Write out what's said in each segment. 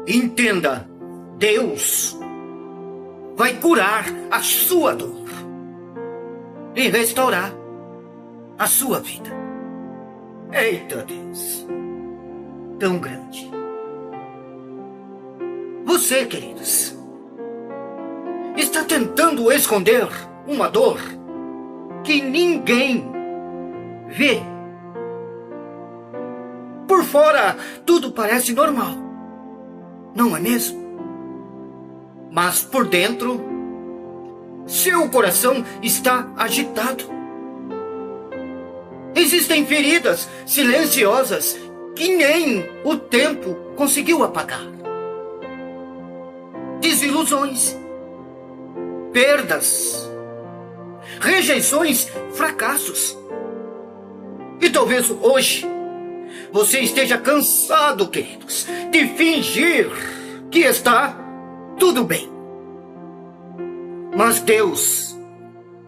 Entenda, Deus vai curar a sua dor e restaurar a sua vida. Eita Deus, tão grande. Você, queridos, está tentando esconder uma dor que ninguém vê. Por fora, tudo parece normal, não é mesmo? Mas por dentro, seu coração está agitado. Existem feridas silenciosas que nem o tempo conseguiu apagar. Desilusões, perdas, rejeições, fracassos. E talvez hoje você esteja cansado, queridos, de fingir que está tudo bem. Mas Deus,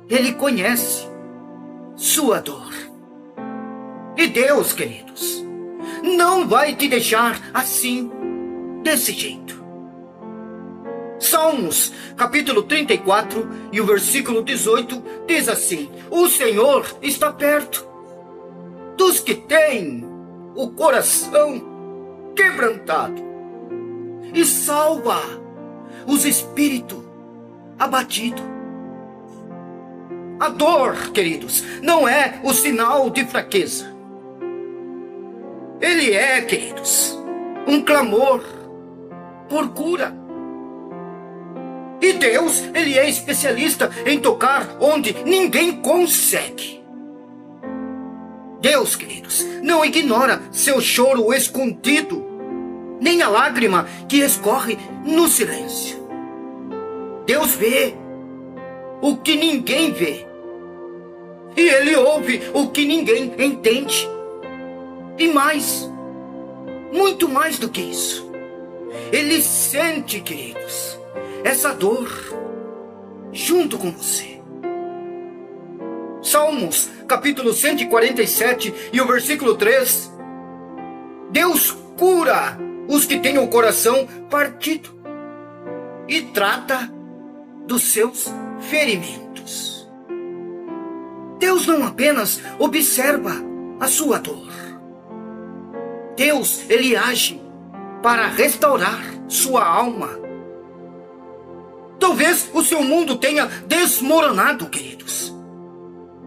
Ele conhece sua dor. E Deus, queridos, não vai te deixar assim, desse jeito. Salmos, capítulo 34 e o versículo 18 diz assim: o Senhor está perto dos que têm o coração quebrantado e salva os espíritos abatidos. A dor, queridos, não é o sinal de fraqueza. Ele é, queridos, um clamor por cura. E Deus, Ele é especialista em tocar onde ninguém consegue. Deus, queridos, não ignora seu choro escondido, nem a lágrima que escorre no silêncio. Deus vê o que ninguém vê. E Ele ouve o que ninguém entende. E mais, muito mais do que isso, Ele sente, queridos, essa dor junto com você. Salmos, capítulo 147 e o versículo 3. Deus cura os que têm o coração partido e trata dos seus ferimentos. Deus não apenas observa a sua dor. Deus, Ele age para restaurar sua alma. Talvez o seu mundo tenha desmoronado, queridos.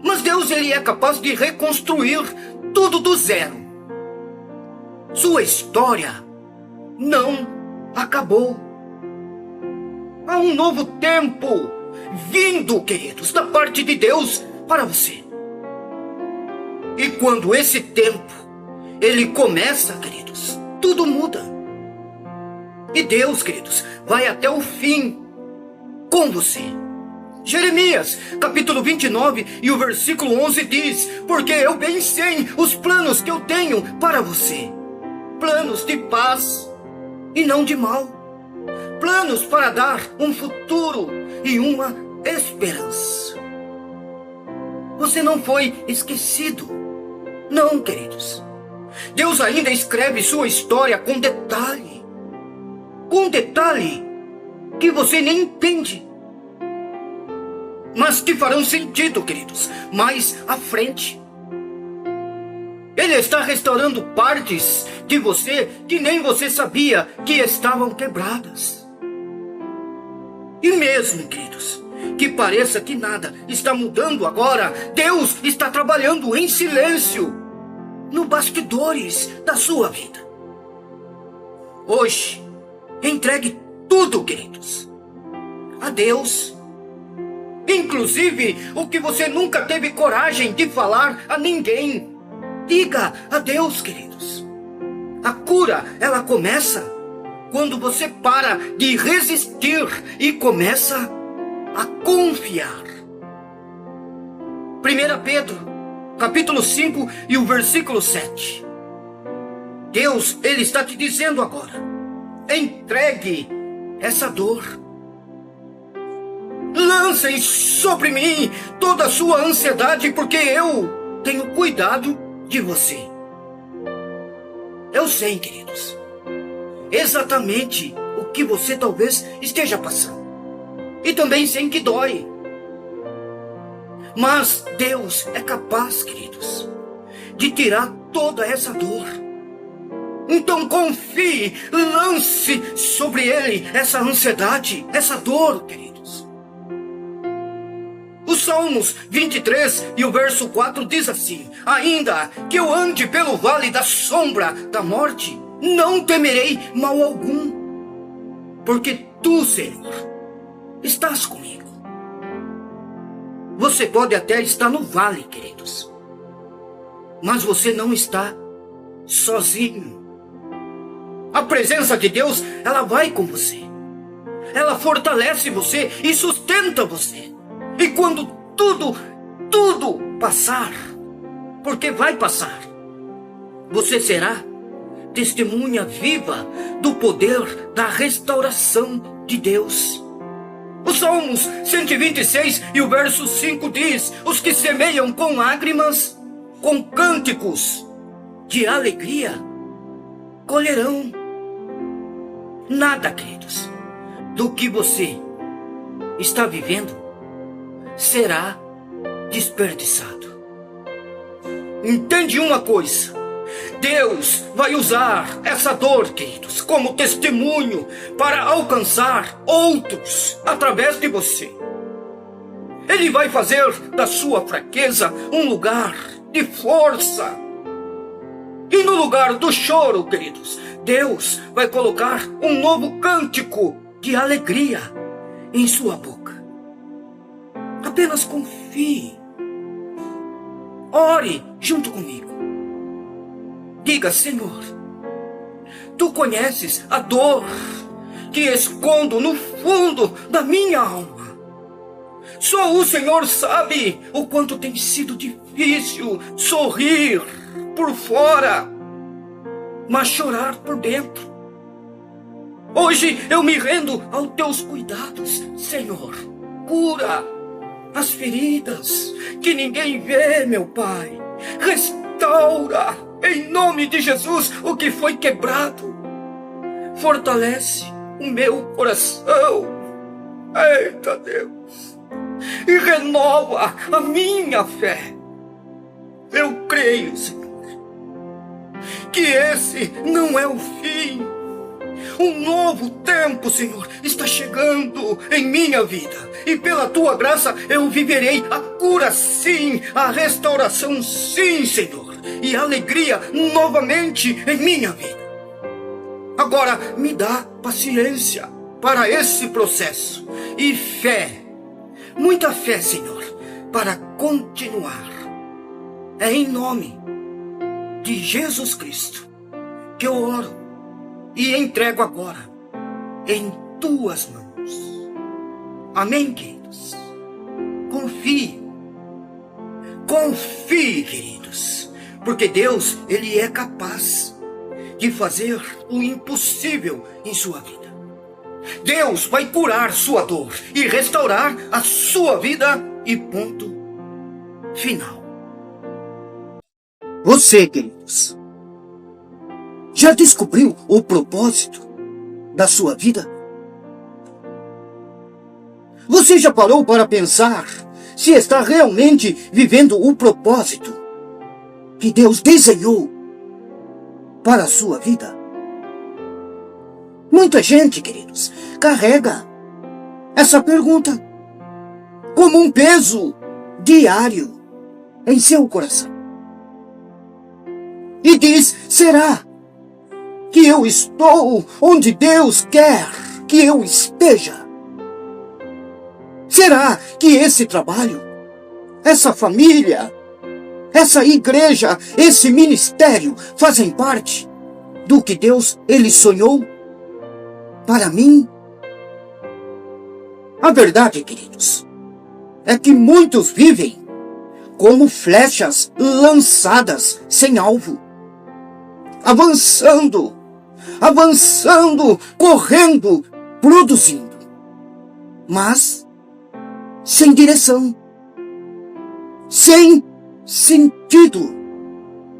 Mas Deus, Ele é capaz de reconstruir tudo do zero. Sua história não acabou. Há um novo tempo vindo, queridos, da parte de Deus para você. E quando esse tempo ele começa, queridos, tudo muda. E Deus, queridos, vai até o fim com você. Jeremias, capítulo 29 e o versículo 11 diz: porque eu bem sei os planos que eu tenho para você, planos de paz e não de mal, planos para dar um futuro e uma esperança. Você não foi esquecido, não, queridos. Deus ainda escreve sua história com detalhe que você nem entende, mas que farão sentido, queridos, mais à frente. Ele está restaurando partes de você que nem você sabia que estavam quebradas. E mesmo, queridos, que pareça que nada está mudando agora, Deus está trabalhando em silêncio nos bastidores da sua vida. Hoje, entregue tudo, queridos, a Deus. Inclusive o que você nunca teve coragem de falar a ninguém. Diga a Deus, queridos. A cura, ela começa quando você para de resistir e começa a confiar. 1 Pedro, capítulo 5 e o versículo 7. Deus, Ele está te dizendo agora: entregue essa dor. Lancem sobre mim toda a sua ansiedade, porque eu tenho cuidado de você. Eu sei, queridos, exatamente o que você talvez esteja passando. E também sei que dói. Mas Deus é capaz, queridos, de tirar toda essa dor. Então confie, lance sobre Ele essa ansiedade, essa dor, queridos. O Salmos 23 e o verso 4 diz assim: ainda que eu ande pelo vale da sombra da morte, não temerei mal algum, porque tu, Senhor, estás comigo. Você pode até estar no vale, queridos, mas você não está sozinho. A presença de Deus, ela vai com você. Ela fortalece você e sustenta você. E quando tudo passar, porque vai passar, você será testemunha viva do poder da restauração de Deus. O Salmos 126 e o verso 5 diz: os que semeiam com lágrimas, com cânticos de alegria, colherão. Nada, queridos, do que você está vivendo será desperdiçado. Entende uma coisa? Deus vai usar essa dor, queridos, como testemunho para alcançar outros através de você. Ele vai fazer da sua fraqueza um lugar de força. E no lugar do choro, queridos, Deus vai colocar um novo cântico de alegria em sua boca. Apenas confie. Ore junto comigo. Diga: Senhor, tu conheces a dor que escondo no fundo da minha alma. Só o Senhor sabe o quanto tem sido difícil sorrir por fora, mas chorar por dentro. Hoje eu me rendo aos teus cuidados, Senhor. Cura as feridas que ninguém vê, meu Pai. Restaura, em nome de Jesus, o que foi quebrado. Fortalece o meu coração. Eita Deus! E renova a minha fé. Eu creio, Senhor, que esse não é o fim. Um novo tempo, Senhor, está chegando em minha vida. E pela tua graça eu viverei a cura, sim, a restauração, sim, Senhor, e a alegria novamente em minha vida. Agora me dá paciência para esse processo e fé, muita fé, Senhor, para continuar. É em nome de Jesus Cristo que eu oro e entrego agora em tuas mãos. Amém, queridos? Confie. Confie, queridos, porque Deus, Ele é capaz de fazer o impossível em sua vida. Deus vai curar sua dor e restaurar a sua vida e ponto final. Você, queridos, já descobriu o propósito da sua vida? Você já parou para pensar se está realmente vivendo o propósito que Deus desenhou para a sua vida? Muita gente, queridos, carrega essa pergunta como um peso diário em seu coração. E diz: será que eu estou onde Deus quer que eu esteja? Será que esse trabalho, essa família, essa igreja, esse ministério fazem parte do que Deus, Ele sonhou para mim? A verdade, queridos, é que muitos vivem como flechas lançadas sem alvo. Avançando, correndo, produzindo, mas sem direção, sem sentido,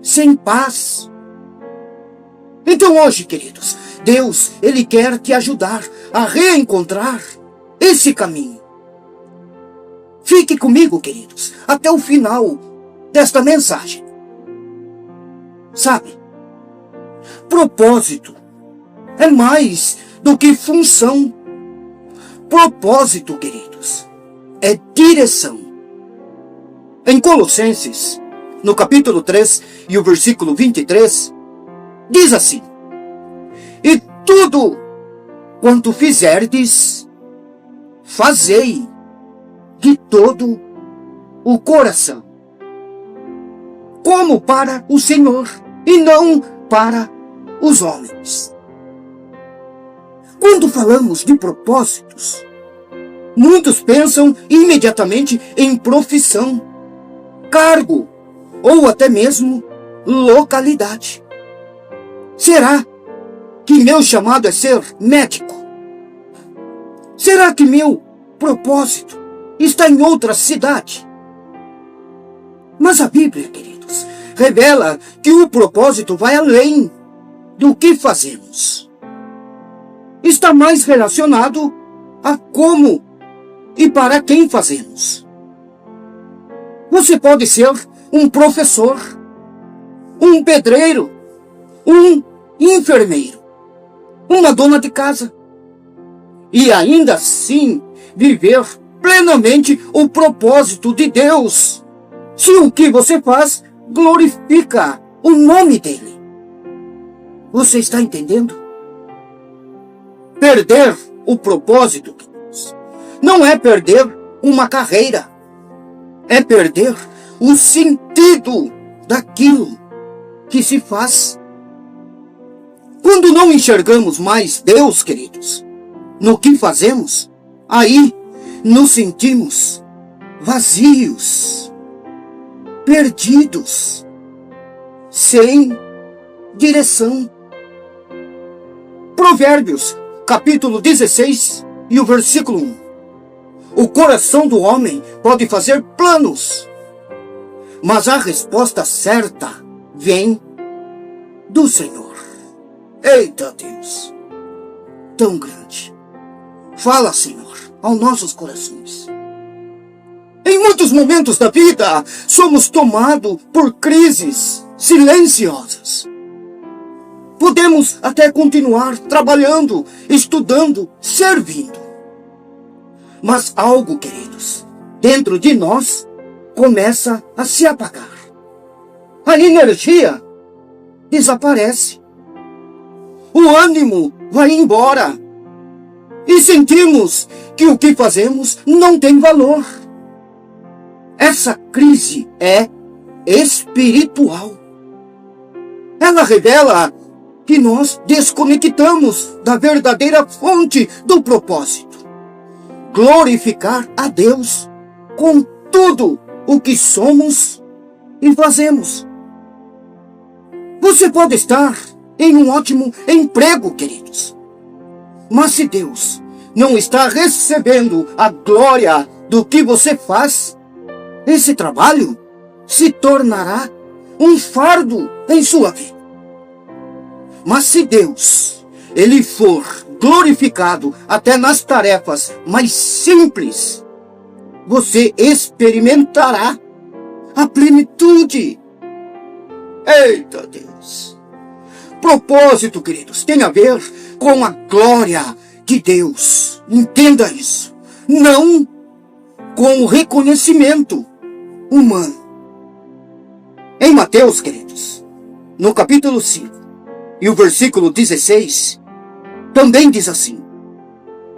sem paz. Então hoje, queridos, Deus, Ele quer te ajudar a reencontrar esse caminho. Fique comigo, queridos, até o final desta mensagem. Sabe, propósito é mais do que função. Propósito, queridos, é direção. Em Colossenses, no capítulo 3 e o versículo 23, diz assim: e tudo quanto fizerdes, fazei de todo o coração, como para o Senhor e não para os homens. Quando falamos de propósitos, muitos pensam imediatamente em profissão, cargo ou até mesmo localidade. Será que meu chamado é ser médico? Será que meu propósito está em outra cidade? Mas a Bíblia, queridos, revela que o propósito vai além do que fazemos. Está mais relacionado a como e para quem fazemos. Você pode ser um professor, um pedreiro, um enfermeiro, uma dona de casa, e ainda assim viver plenamente o propósito de Deus, se o que você faz glorifica o nome dele. Você está entendendo? Perder o propósito, queridos, não é perder uma carreira, é perder o sentido daquilo que se faz. Quando não enxergamos mais Deus, queridos, no que fazemos, aí nos sentimos vazios, perdidos, sem direção. Provérbios, capítulo 16 e o versículo 1. O coração do homem pode fazer planos, mas a resposta certa vem do Senhor. Eita Deus, tão grande. Fala, Senhor, aos nossos corações. Em muitos momentos da vida, somos tomados por crises silenciosas. Podemos até continuar trabalhando, estudando, servindo. Mas algo, queridos, dentro de nós começa a se apagar. A energia desaparece. O ânimo vai embora. E sentimos que o que fazemos não tem valor. Essa crise é espiritual. Ela revela que nós desconectamos da verdadeira fonte do propósito. Glorificar a Deus com tudo o que somos e fazemos. Você pode estar em um ótimo emprego, queridos, mas se Deus não está recebendo a glória do que você faz, esse trabalho se tornará um fardo em sua vida. Mas se Deus, Ele for glorificado até nas tarefas mais simples, você experimentará a plenitude. Eita Deus! Propósito, queridos, tem a ver com a glória de Deus. Entenda isso. Não com o reconhecimento humano. Em Mateus, queridos, no capítulo 5 e o versículo 16, também diz assim: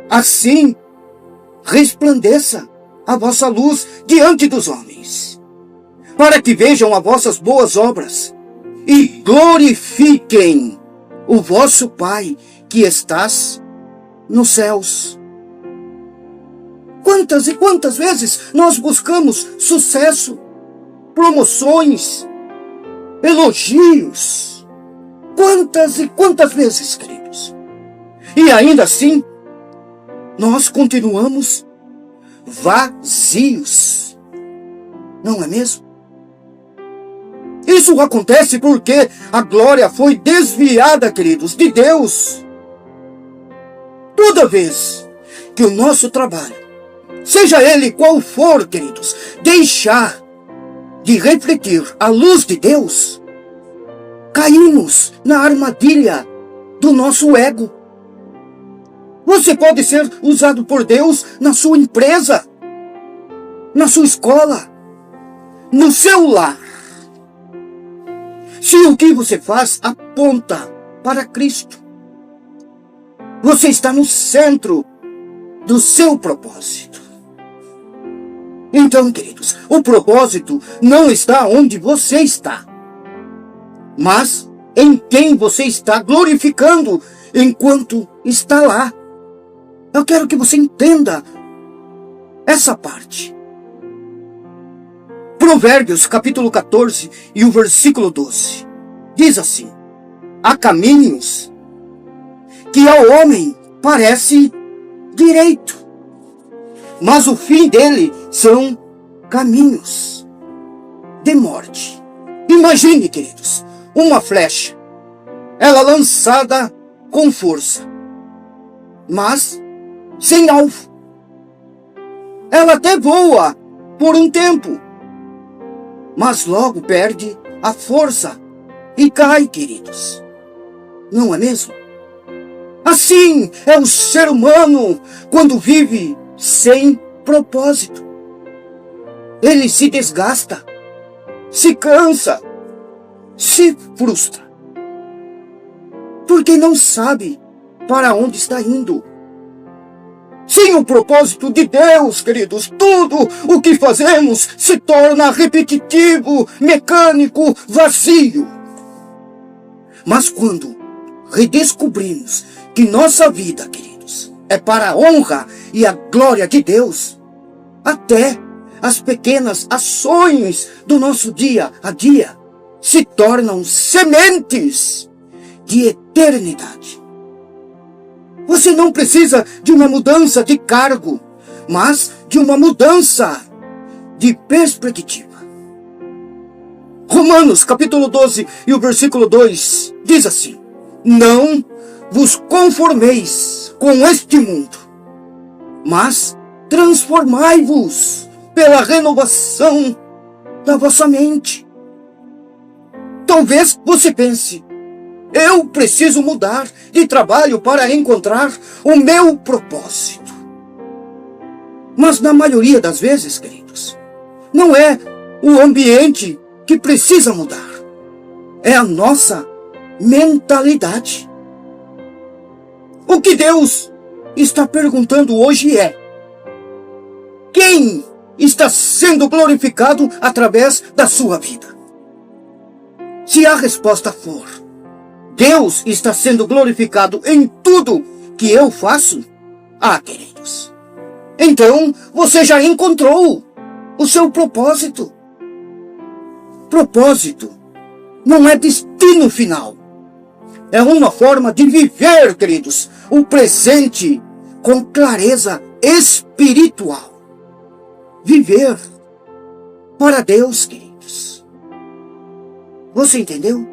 assim resplandeça a vossa luz diante dos homens, para que vejam as vossas boas obras e glorifiquem o vosso Pai que estás nos céus. Quantas e quantas vezes nós buscamos sucesso, promoções, elogios? Quantas e quantas vezes, queridos? E ainda assim, nós continuamos vazios. Não é mesmo? Isso acontece porque a glória foi desviada, queridos, de Deus. toda vez que o nosso trabalho, seja ele qual for, queridos, deixar de refletir a luz de Deus, caímos na armadilha do nosso ego. Você pode ser usado por Deus na sua empresa, na sua escola, no seu lar. Se o que você faz aponta para Cristo, você está no centro do seu propósito. Então, queridos, o propósito não está onde você está, mas em quem você está glorificando enquanto está lá. Eu quero que você entenda essa parte. Provérbios capítulo 14 e o versículo 12. Diz assim: há caminhos que ao homem parece direito, mas o fim dele são caminhos de morte. Imagine, queridos, uma flecha, ela lançada com força, mas sem alvo. Ela até voa por um tempo, mas logo perde a força e cai, queridos. Não é mesmo? Assim é o ser humano quando vive sem propósito. Ele se desgasta, se cansa, se frustra, porque não sabe para onde está indo. Sem o propósito de Deus, queridos, tudo o que fazemos se torna repetitivo, mecânico, vazio. Mas quando redescobrimos que nossa vida, queridos, é para a honra e a glória de Deus, até as pequenas ações do nosso dia a dia se tornam sementes de eternidade. Você não precisa de uma mudança de cargo, mas de uma mudança de perspectiva. Romanos capítulo 12 e o versículo 2 diz assim: não vos conformeis com este mundo, mas transformai-vos pela renovação da vossa mente. Talvez você pense: eu preciso mudar de trabalho para encontrar o meu propósito. Mas na maioria das vezes, queridos, não é o ambiente que precisa mudar. É a nossa mentalidade. O que Deus está perguntando hoje é: quem está sendo glorificado através da sua vida? Se a resposta for: Deus está sendo glorificado em tudo que eu faço, queridos, então você já encontrou o seu propósito. Propósito não é destino final. É uma forma de viver, queridos, o presente com clareza espiritual. Viver para Deus, queridos. Você entendeu?